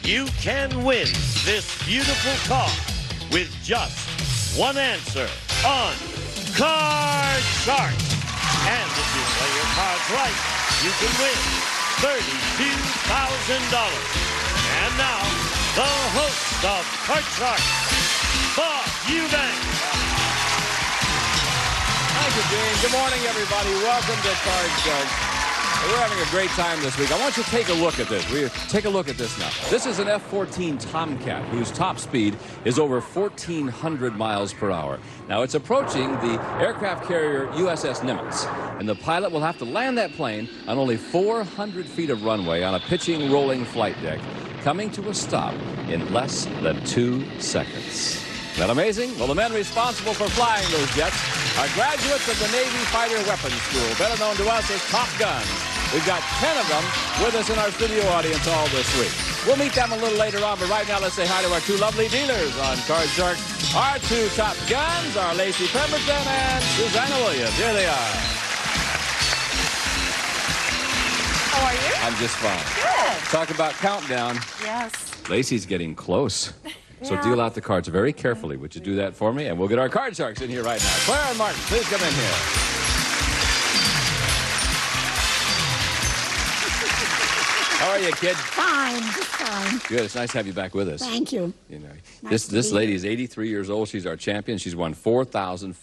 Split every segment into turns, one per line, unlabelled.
You can win this beautiful car with just one answer on Card Shark. And if you play your cards right, you can win $32,000. And now, the host of Card Shark, Bob Eubanks.
Thank you, Gene. Good morning, everybody. Welcome to Card Shark. We're having a great time this week. I want you to take a look at this. Take a look at this now. This is an F-14 Tomcat whose top speed is over 1,400 miles per hour. Now, it's approaching the aircraft carrier USS Nimitz, and the pilot will have to land that plane on only 400 feet of runway on a pitching, rolling flight deck, coming to a stop in less than 2 seconds. Isn't that amazing? Well, the men responsible for flying those jets are graduates of the Navy Fighter Weapons School, better known to us as Top Guns. We've got 10 of them with us in our studio audience all this week. We'll meet them a little later on, but right now let's say hi to our two lovely dealers on Card Shark. Our two Top Guns are Lacey Pemberton and Susanna Williams. Here they are.
How are you?
I'm just fine.
Good.
Talk about countdown.
Yes.
Lacey's getting close. So deal out the cards very carefully. Would you do that for me? And we'll get our Card Sharks in here right now. Claire and Martin, please come in here. How are you, kid?
Fine, just fine.
Good. It's nice to have you back with us.
Thank you.
You know,
Nice
this
to be
lady
here.
is 83 years old. She's our champion. She's won $4,500.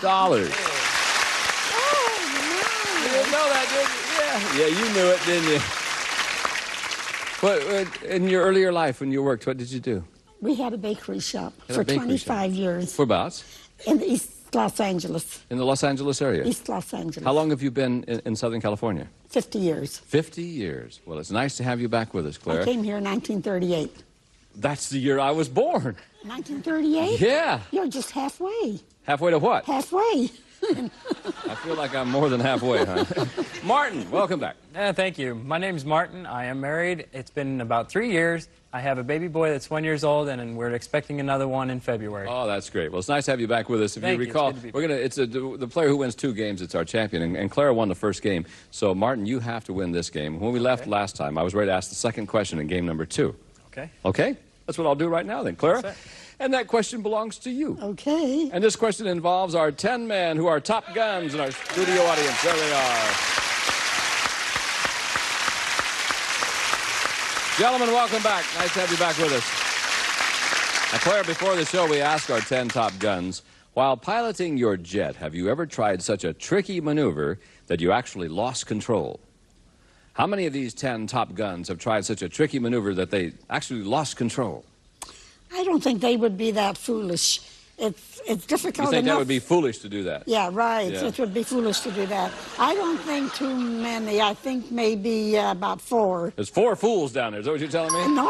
Oh,
You didn't know that, did you? Yeah, you knew it, didn't you? What, in your earlier life, when you worked, what did you do?
we had a bakery shop
Had a
for
bakery
25 years
Whereabouts?
in East Los Angeles.
In the Los Angeles area.
East Los Angeles.
How long have you been in Southern California?
50 years.
50 years. Well, it's nice to have you back with us, Claire.
I came here in 1938.
That's the year I was born.
1938?
Yeah.
You're just halfway.
Halfway to what?
Halfway.
I feel like I'm more than halfway, huh? Martin, welcome back.
Thank you. My name's Martin. I am married. It's been about 3 years. I have a baby boy that's 1 year old, and we're expecting another one in February.
Oh, that's great. Well, it's nice to have you back with us. If
Thank
you
you.
recall,
It's good to be
we're gonna. It's the player who wins 2 games. It's our champion, and Clara won the first game. So, Martin, you have to win this game. When we left last time, I was ready to ask the second question in game number 2.
Okay.
Okay? That's what I'll do right now, then, Clara.
That's it.
And that question belongs to you.
Okay.
And this question involves our 10 men who are Top Guns in our studio audience. There they are. Gentlemen, welcome back. Nice to have you back with us. Now, Claire, before the show, we ask our 10 Top Guns, while piloting your jet, have you ever tried such a tricky maneuver that you actually lost control? How many of these 10 Top Guns have tried such a tricky maneuver that they actually lost control?
I don't think they would be that foolish. It's difficult
You think
enough.
that would be foolish to do that?
Yeah, right.
Yeah.
It would be foolish to do that. I don't think too many. I think maybe about 4.
There's 4 fools down there. Is that what you're telling me?
No.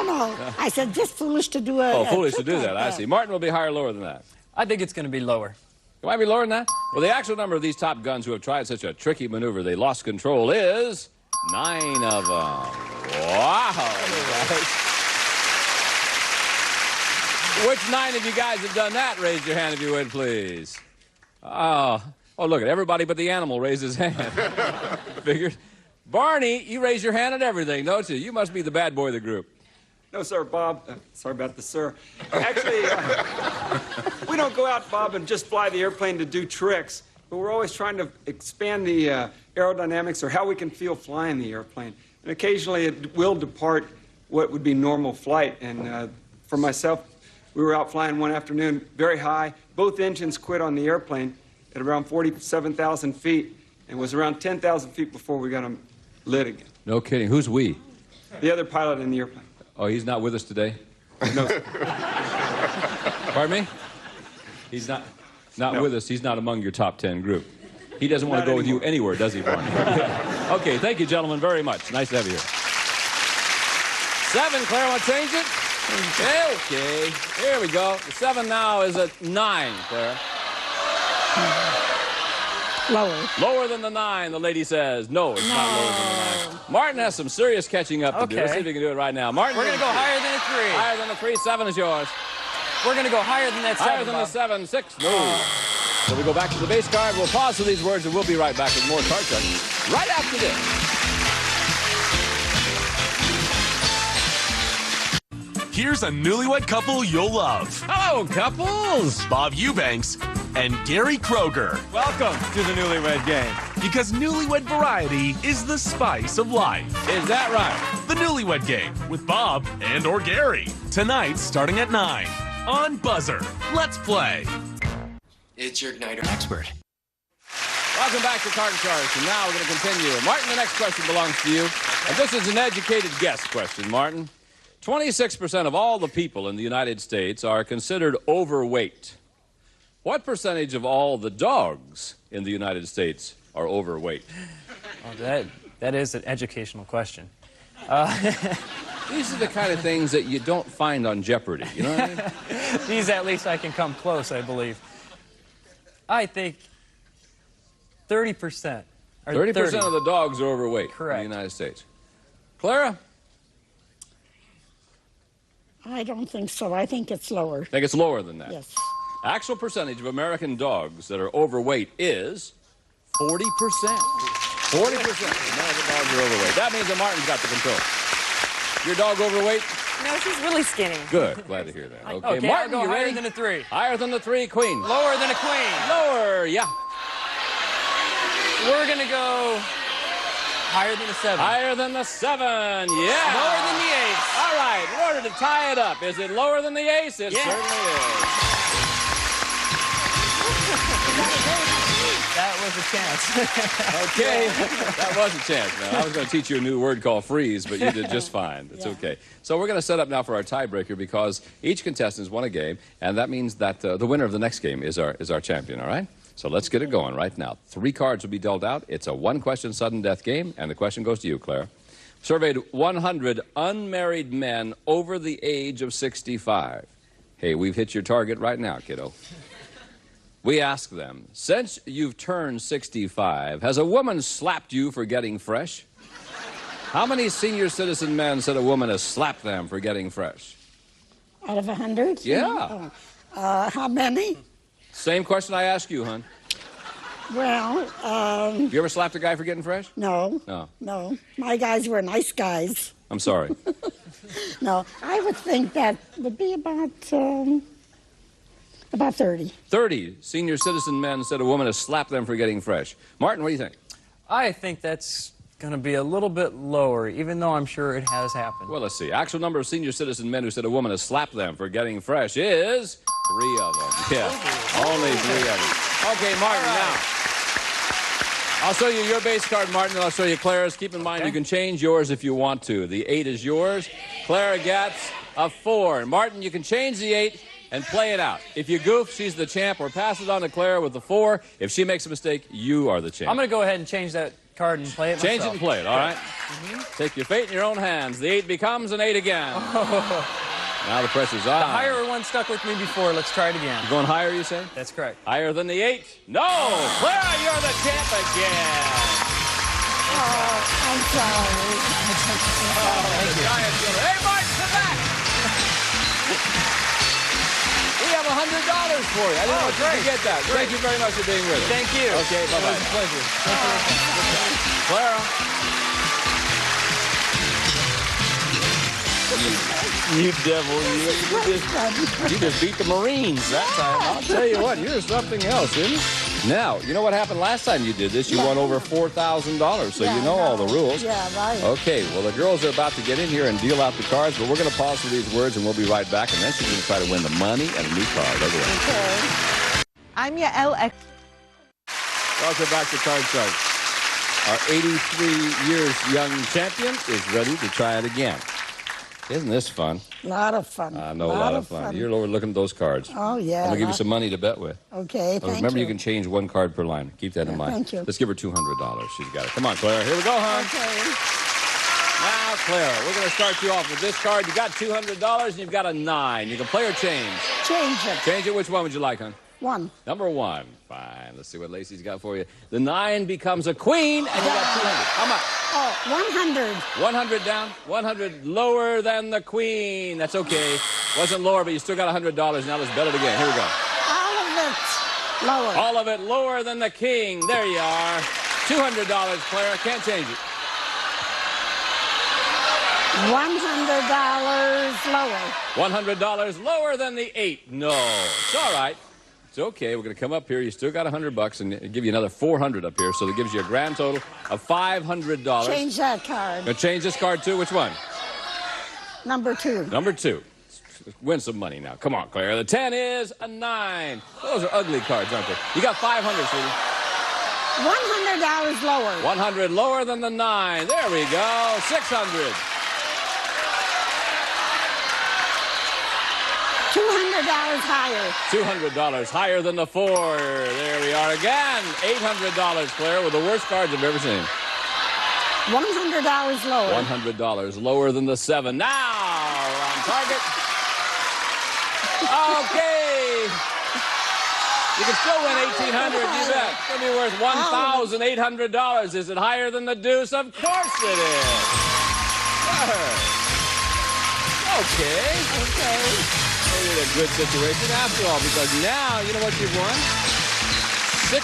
I said just foolish to do a
Oh, foolish to
trick
do
like
that. I see. Martin will be higher or lower than that.
I think it's going to be lower.
It might be lower than that. Well, the actual number of these Top Guns who have tried such a tricky maneuver they lost control is 9 of them. Wow. Which 9 of you guys have done that? Raise your hand if you would, please. Oh, look at everybody but the animal raised his hand. Figured. Barney, you raise your hand at everything, don't you? You must be the bad boy of the group.
No, sir, Bob. Sorry about this, sir. Actually, we don't go out, Bob, and just fly the airplane to do tricks. But we're always trying to expand the aerodynamics or how we can feel flying the airplane. And occasionally it will depart what would be normal flight. And for myself, we were out flying one afternoon very high. Both engines quit on the airplane at around 47,000 feet and was around 10,000 feet before we got them lit again.
No kidding. Who's we?
The other pilot in the airplane.
Oh, he's not with us today?
No, sir.
Pardon me? He's not
No.
with us. He's not among your top 10 group. He doesn't want
Not
to go with you
anymore.
anywhere, does he, Barney? Okay, thank you, gentlemen, very much. Nice to have you here. 7, Claire, want to change it? Okay, here we go. The 7 now is at 9, Claire.
Lower.
Lower than the 9, the lady says. No, it's not lower than the 9. Martin has some serious catching up to do. Let's see if he can do it right now. Martin,
We're going to go higher than a 3.
higher than the 3. 7 is yours.
We're going to go higher than that 7,
Higher than the
Bob.
7. 6, no. So we go back to the base card. We'll pause for these words, and we'll be right back with more Card Shark right after this.
Here's a newlywed couple you'll love.
Hello, couples.
Bob Eubanks and Gary Kroger.
Welcome to the Newlywed Game.
Because newlywed variety is the spice of life.
Is that right?
The Newlywed Game with Bob and or Gary. Tonight starting at 9 on Buzzer. Let's play.
It's your Igniter expert.
Welcome back to Card Sharks, and now we're going to continue. Martin, the next question belongs to you. And this is an educated guess question, Martin. 26% of all the people in the United States are considered overweight. What percentage of all the dogs in the United States are overweight?
Oh, that is an educational question.
These are the kind of things that you don't find on Jeopardy, you know what I mean?
These, at least I can come close, I believe. I think 30%.
30% of the dogs are overweight
Correct.
in the United States. Clara?
I don't think so. I think it's lower.
I think it's lower than that.
Yes.
Actual percentage of American dogs that are overweight is 40%. 40% of American dogs are overweight. That means that Martin's got the control. Your dog overweight?
No, she's really skinny.
Good. Glad to hear that. Okay,
Okay,
Martin,
I'll go
you
higher
ready?
than a 3.
Higher than the 3, Queen.
Lower than a queen.
Lower, yeah.
We're going to go higher than a 7.
Higher than the 7, yeah.
Lower than the ace.
All right, in order to tie it up, is it lower than the ace? It
Yeah.
certainly is.
That was a chance.
Okay, that was a chance. Now, I was going to teach you a new word called freeze, but you did just fine. It's okay. So we're going to set up now for our tiebreaker because each contestant has won a game, and that means that the winner of the next game is our champion, all right? So let's get it going right now. 3 cards will be dealt out. It's a 1-question sudden death game, and the question goes to you, Claire. Surveyed 100 unmarried men over the age of 65. Hey, we've hit your target right now, kiddo. We ask them, since you've turned 65, has a woman slapped you for getting fresh? How many senior citizen men said a woman has slapped them for getting fresh?
Out of 100?
Yeah.
How many?
Same question I ask you, hon.
Well,
You ever slapped a guy for getting fresh?
no.
No.
No. My guys were nice guys.
I'm sorry.
No, I would think that would be about 30.
30 senior citizen men said a woman has slapped them for getting fresh. Martin, what do you think?
I think that's going to be a little bit lower, even though I'm sure it has happened.
Well, let's see. Actual number of senior citizen men who said a woman has slapped them for getting fresh is 3 of them. Yeah, only 3 of them. Okay, Martin, now. I'll show you your base card, Martin, and I'll show you Clara's. Keep in mind you can change yours if you want to. The 8 is yours. Clara gets a 4. Martin, you can change the 8 and play it out. If you goof, she's the champ, or pass it on to Clara with the 4. If she makes a mistake, you are the champ.
I'm going to go ahead and change that card and play it
Change it
myself.
and play it, all right? Take your fate in your own hands. The 8 becomes an 8 again. Now the pressure's on.
The higher one stuck with me before. Let's try it again.
You're going higher, you say?
That's correct.
Higher than the 8? No! Clara, you're the champ again.
Oh, I'm sorry.
Hey, Martin, come back! We have $100 for you. I didn't know if you could get that. Thank you very much for being with us.
Thank you.
Okay, bye-bye.
It was a pleasure.
Clara. You devil, you just beat the Marines that time. I'll tell you what, you're something else, isn't you? Now, you know what happened last time you did this? You won over $4,000, so you know all the rules.
Yeah, right.
Okay, well, the girls are about to get in here and deal out the cards, but we're going to pause for these words, and we'll be right back, and then she's going to try to win the money and a new car. Look at that.
Okay.
I'm Yael Ek.
Welcome back to Card Sharks. Our 83 years young champion is ready to try it again. Isn't this fun?
A lot of fun.
I know, a lot of fun. You're looking at those cards.
Oh, yeah.
I'm going to give you some money to bet with.
Okay, thank
Remember,
you.
you can change 1 card per line. Keep that in mind.
thank you.
Let's give her $200. She's got it. Come on, Clara. Here we go, hon.
Okay.
Now, Clara, we're going to start you off with this card. You got $200 and you've got a 9. You can play or change.
Change it.
Change it. Which one would you like, hon?
1.
Number 1. Fine. Let's see what Lacey's got for you. The 9 becomes a queen, and you got 200. How much?
Oh, 100.
100 down. 100 lower than the queen. That's okay. Wasn't lower, but you still got $100. Now let's bet it again. Here we go.
All of it lower.
All of it lower than the king. There you are. $200, Clara. Can't change it.
$100 lower.
$100 lower than the 8. No. It's all right. It's okay. We're going to come up here. You still got $100 and give you another $400 up here. So that gives you a grand total of $500.
Change that card.
Gonna change this card too? Which one?
Number 2.
Number 2. Win some money now. Come on, Claire. The 10 is a 9. Those are ugly cards, aren't they? You got 500, sweetie.
$100 lower.
100 lower than the 9. There we go. 600.
$200 higher.
$200 higher than the 4. There we are again. $800, Claire, with the worst cards I've ever seen.
$100 lower.
$100 lower than the 7. Now we're on target. Okay. You can still win $1,800, you bet. It's going to be worth $1,800. Is it higher than the deuce? Of course it is. Sure. Okay. Maybe a good situation after all, because now, you know what you've won? $6,400.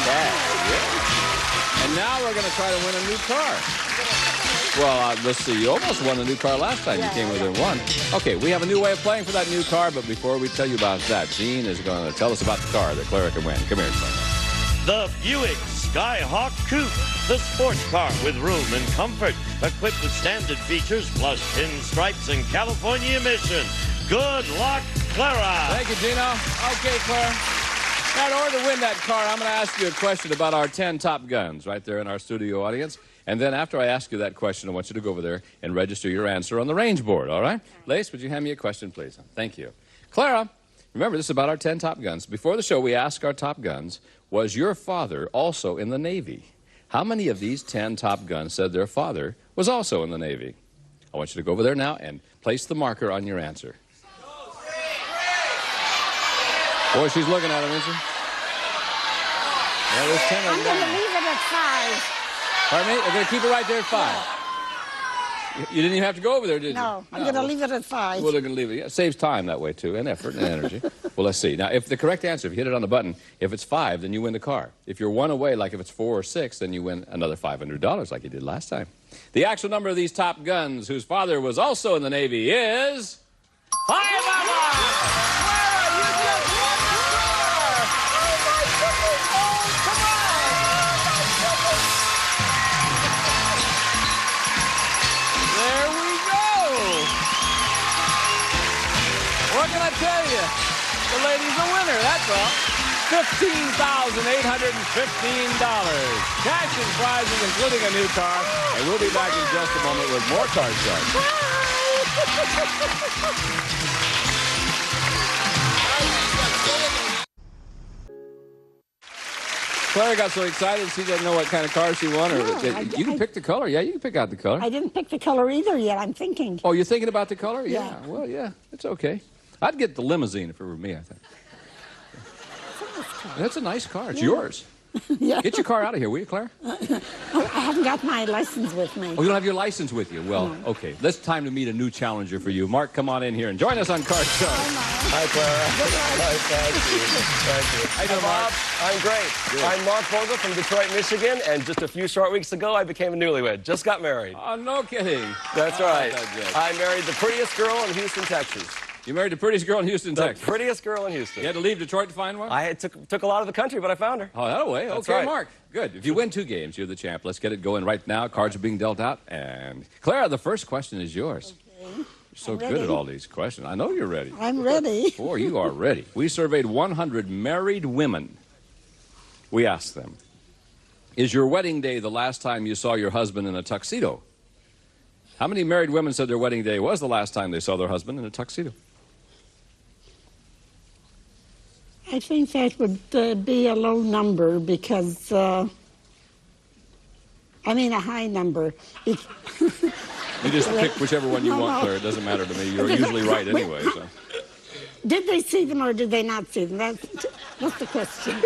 Yeah. And now we're going to try to win a new car. Well, let's see. You almost won a new car last time. You came within 1. Okay, we have a new way of playing for that new car, but before we tell you about that, Gene is going to tell us about the car that Clara can win. Come here, son.
The Buick Skyhawk Coupe, the sports car with room and comfort, equipped with standard features plus pinstripes and California emission. Good luck, Clara.
Thank you, Gino. Okay, Clara. Now, in order to win that car, I'm going to ask you a question about our 10 top guns right there in our studio audience. And then after I ask you that question, I want you to go over there and register your answer on the range board, all right? Lace, would you hand me a question, please? Thank you. Clara, remember, this is about our 10 top guns. Before the show, we asked our top guns, was your father also in the Navy? How many of these 10 top guns said their father was also in the Navy? I want you to go over there now and place the marker on your answer. Boy, she's looking at him, isn't she? Yeah, there's 10 of them.
I'm going to leave it at 5.
Pardon me? We're going to keep it right there at 5. You didn't even have to go over there, did you?
No, I'm going to leave it at 5.
Well, they're going to leave it. Yeah, it saves time that way, too, and effort and energy. Well, let's see. Now, if the correct answer, if you hit it on the button, if it's 5, then you win the car. If you're 1 away, like if it's 4 or 6, then you win another $500 like you did last time. The actual number of these top guns whose father was also in the Navy is 5 of them! Clara, you just won the car! Oh, my goodness! Oh, come on! There we go! What can I tell you? The lady's a winner, that's all. $15,815. Cash and prizes, including a new car. And we'll be back in just a moment with more Card Shark. Clara got so excited she didn't know what kind of car she wanted. You can pick the color. Yeah, you can pick out the color.
I didn't pick the color either yet. I'm thinking.
Oh, you're thinking about the color?
Yeah.
Well, yeah, it's okay. I'd get the limousine if it were me, I think. That's a nice car. It's yours.
Yeah.
Get your car out of here, will you, Claire?
I haven't got my license with me.
Oh, you don't have your license with you? Well,
No.
okay. It's time to meet a new challenger for you. Mark, come on in here and join us on Card Shark.
Hi, Clara. Hi, thank you. Thank you.
How you doing, Mark?
I'm great.
Good.
I'm Mark Vogel from Detroit, Michigan, and just a few short weeks ago, I became a newlywed. Just got married.
Oh, no kidding.
That's
Oh,
right.
that's good.
I married the prettiest girl in Houston, Texas.
You married the prettiest girl in Houston,
The
Texas.
prettiest girl in Houston.
You had to leave Detroit to find one?
I took a lot of the country, but I found her.
Oh, that way.
That's
Okay,
right.
Mark. Good. If you win 2 games, you're the champ. Let's get it going right now. Cards are being dealt out. And Clara, the first question is yours.
Okay.
You're so
I'm
good
ready.
at all these questions. I know you're ready.
I'm ready.
Boy, you are ready. We surveyed 100 married women. We asked them, is your wedding day the last time you saw your husband in a tuxedo? How many married women said their wedding day was the last time they saw their husband in a tuxedo?
I think that would be a low number because, I mean a high number.
You just pick whichever one you want, Claire. It doesn't matter to me. You're usually right anyway. So.
Did they see them or did they not see them? That's the question.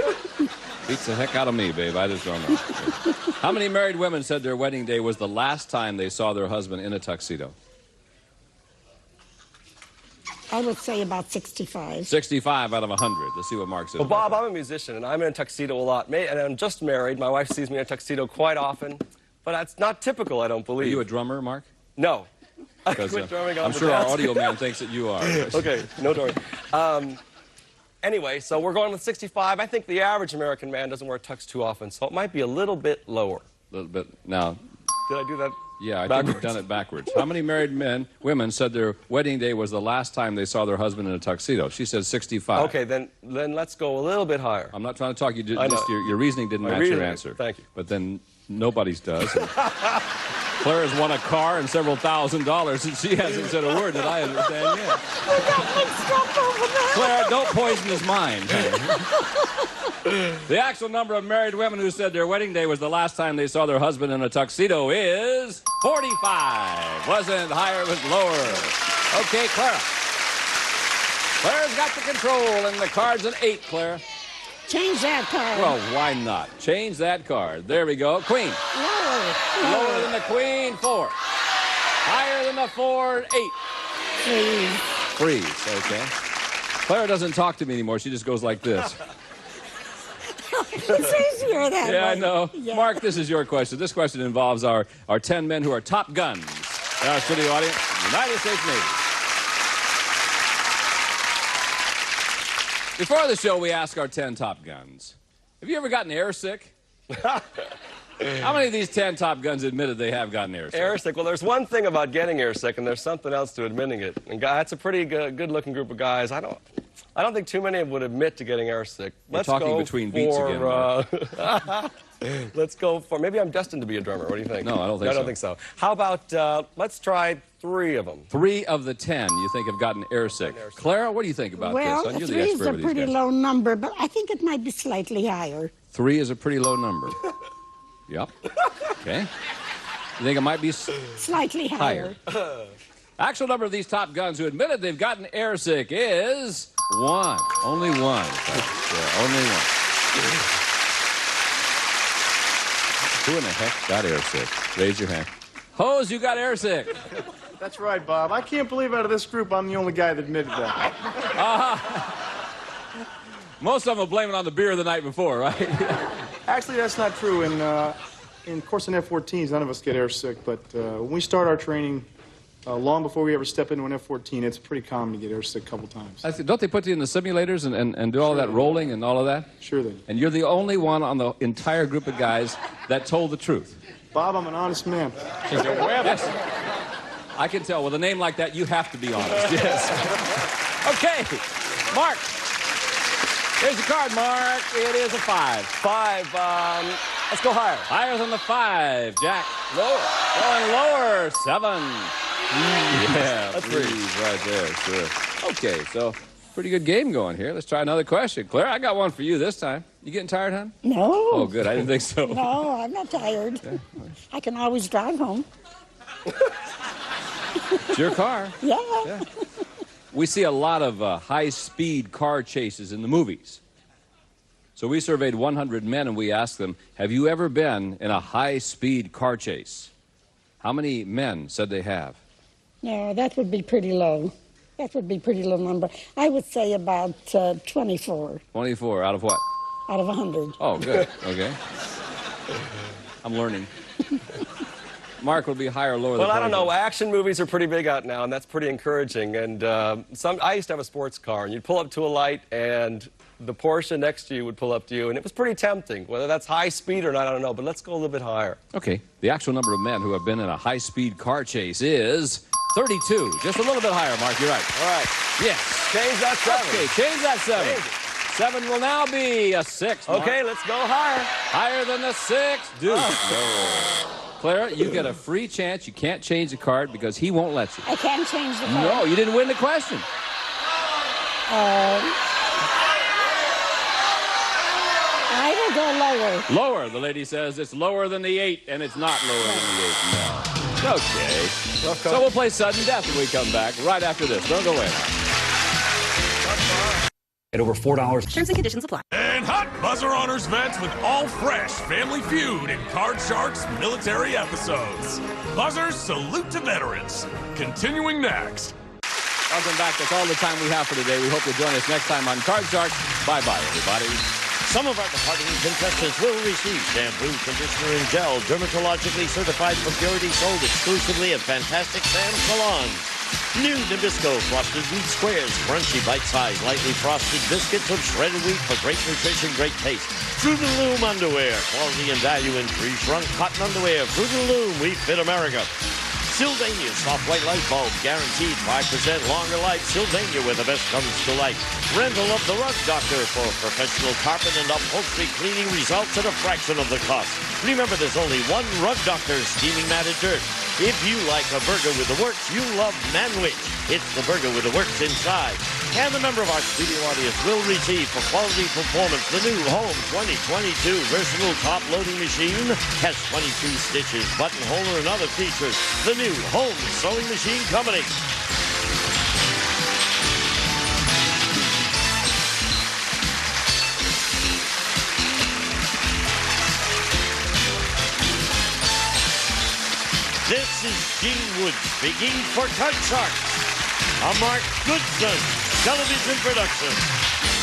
Beats the heck out of me, babe. I just don't know. How many married women said their wedding day was the last time they saw their husband in a tuxedo?
I would say about 65.
65 out of 100. Let's see what Mark says.
Well, Bob, I'm a musician, and I'm in a tuxedo a lot. And I'm just married. My wife sees me in a tuxedo quite often. But that's not typical, I don't
Are
believe.
you a drummer, Mark?
No. I
Because
quit drumming on
I'm
the
sure our
dance.
audio man thinks that you are.
Okay, no drumming. Anyway, so we're going with 65. I think the average American man doesn't wear tux too often, so it might be a little bit lower.
A little bit. Now,
Did I do that?
yeah, I think
backwards?
you've done it backwards. How many married women said their wedding day was the last time they saw their husband in a tuxedo? She said 65.
Okay, then let's go a little bit higher.
I'm not trying to talk. You did,
I know.
just your reasoning didn't
My
match your
reasoning,
answer.
thank you.
But then nobody's does. And Claire has won a car and several $1,000s, and she hasn't said a word that I understand yet.
We got mixed up over there.
Claire, don't poison his mind. The actual number of married women who said their wedding day was the last time they saw their husband in a tuxedo is 45. Wasn't higher, it was lower. Okay, Clara. Claire's got the control, and the card's an 8, Claire.
Change that card.
Well, why not? Change that card. There we go. Queen. Lower than the queen, 4. Higher than the 4, 8. Freeze, okay. Clara doesn't talk to me anymore. She just goes like this.
It's easier that way.
Yeah, I know.
Yeah.
Mark, this is your question. This question involves our 10 men who are top guns in our studio audience, United States Navy. Before the show, we ask our 10 top guns, have you ever gotten airsick? How many of these 10 top guns admitted they have gotten airsick?
Airsick. Well, there's one thing about getting airsick, and there's something else to admitting it. And that's a pretty good-looking group of guys. I don't think too many would admit to getting airsick.
We're
Let's
talking
go
between beats again, Mark.
Let's go for, maybe I'm destined to be a drummer. What do you think?
No, I don't think
I
so.
don't think so. How about, let's try 3 of them.
3 of the 10 you think have gotten airsick. Clara, what do you think about
Well,
this? You're the
3 is
expert
a
of these
pretty
guys.
low number, but I think it might be slightly higher.
3 is a pretty low number. Yep. Okay. You think it might be
Slightly higher.
Actual number of these top guns who admitted they've gotten airsick is 1. Only 1. Yeah, only 1. Who in the heck got airsick? Raise your hand. Hose, you got airsick.
That's right, Bob. I can't believe out of this group I'm the only guy that admitted that.
Most of them will blame it on the beer the night before, right?
Actually, that's not true. In course, in F-14s, none of us get airsick, but when we start our training, long before we ever step into an F-14, it's pretty common to get airsick a couple times.
Don't they put you in the simulators and do all that rolling and all of that?
Sure they do.
And you're the only one on the entire group of guys that told the truth.
Bob, I'm an honest man.
Yes. I can tell. With a name like that, you have to be honest. Yes. Okay. Mark. Here's the card, Mark. It is a 5.
5. Let's go higher.
Higher than the 5. Jack.
Lower.
Going lower. 7. Yeah,
That's
freeze right there. Sure. Okay, so pretty good game going here. Let's try another question. Claire, I got one for you this time. You getting tired, hon?
No.
Oh, good. I didn't think so.
No, I'm not tired. I can always drive home.
It's your car.
Yeah.
We see a lot of high-speed car chases in the movies. So we surveyed 100 men, and we asked them, have you ever been in a high-speed car chase? How many men said they have?
No, that would be pretty low. That would be pretty low number. I would say about 24
24 out of what?
out of 100.
Oh, good. Okay. I'm learning. Mark would be higher or lower than
Well, I don't know.
24.
Action movies are pretty big out now, and that's pretty encouraging. And I used to have a sports car, and you'd pull up to a light, and the Porsche next to you would pull up to you, and it was pretty tempting. Whether that's high speed or not, I don't know, but let's go a little bit higher.
Okay. The actual number of men who have been in a high-speed car chase is 32. Just a little bit higher, Mark. You're right.
All right.
Yes.
Change that 7.
Okay, change that 7.
Change it.
7 will now be a 6. Mark.
Okay, let's go higher.
Higher than the 6. Dude. No. Clara, you get a free chance. You can't change the card because he won't let you.
I can't change the card.
No, you didn't win the question.
I will go lower.
Lower, the lady says. It's lower than the 8, and it's not lower than the 8. No. Okay. So we'll play sudden death when we come back right after this. Don't go away.
At over $4.
Terms and conditions apply.
And Hot Buzzer honors vets with all fresh Family Feud and Card Sharks military episodes. Buzzers salute to veterans. Continuing next.
Welcome back. That's all the time we have for today. We hope you'll join us next time on Card Sharks. Bye-bye, everybody.
Some of our departing contestants will receive shampoo, conditioner, and gel, dermatologically certified for purity, sold exclusively at Fantastic Sam Salons. New Nabisco Frosted Wheat Squares, crunchy, bite-sized, lightly frosted biscuits of shredded wheat for great nutrition, great taste. Fruit of the Loom underwear, quality and value in pre-shrunk cotton underwear. Fruit of the Loom, we fit America. Sylvania Soft White Light Bulb, guaranteed 5% longer life. Sylvania, where the best comes to life. Rental of the Rug Doctor for professional carpet and upholstery cleaning results at a fraction of the cost. Remember, there's only one Rug Doctor steaming matted dirt. If you like a burger with the works, you love Manwich. It's the burger with the works inside. And a member of our studio audience will receive for quality performance the new Home 2022 versatile top loading machine. Has 22 stitches, buttonhole, and other features. The new Home Sewing Machine Company. This is Gene Wood speaking for Card Sharks, a Mark Goodson television production.